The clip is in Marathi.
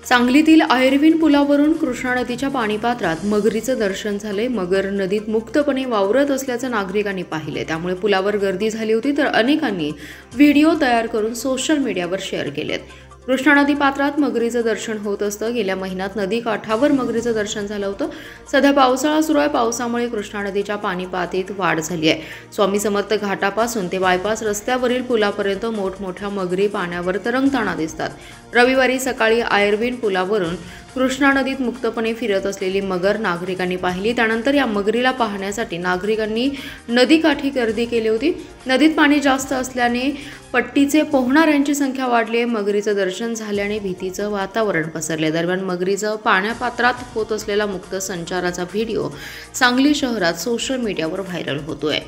सांगलीतील आयर्विन पुलावरून कृष्णा नदीच्या पाणीपात्रात मगरीचं दर्शन झाले। मगर नदीत मुक्तपणे वावरत असल्याचं नागरिकांनी पाहिले, त्यामुळे पुलावर गर्दी झाली होती। तर अनेकांनी व्हिडिओ तयार करून सोशल मीडियावर शेअर केलेत। कृष्णा नदी पात्रात मगरीचं दर्शन होत असतं। गेल्या महिन्यात नदी काठावर मगरीचं दर्शन झालं होतं। सध्या पावसाळा सुरू आहे। पावसामुळे कृष्णा नदीच्या पाणी पातळीत वाढ झाली आहे। स्वामी समर्थ घाटापासून ते बायपास रस्त्यावरील पुलापर्यंत मोठमोठ्या मगरी पाण्यावर तरंगताना दिसतात। रविवारी सकाळी आयर्विन पुलावरून कृष्णा नदीत मुक्तपणे फिरत असलेली मगर नागरिकांनी पाहिली। त्यानंतर या मगरीला पाहण्यासाठी नागरिकांनी नदीकाठी गर्दी केली होती। नदीत पाणी जास्त असल्याने पट्टीचे पोहणाऱ्यांची संख्या वाढली आहे। मगरीचं दर्शन झाल्याने भीतीचं वातावरण पसरले। दरम्यान मगरीचं पाण्यापात्रात होत असलेला मुक्त संचाराचा व्हिडिओ सांगली शहरात सोशल मीडियावर व्हायरल होतोय।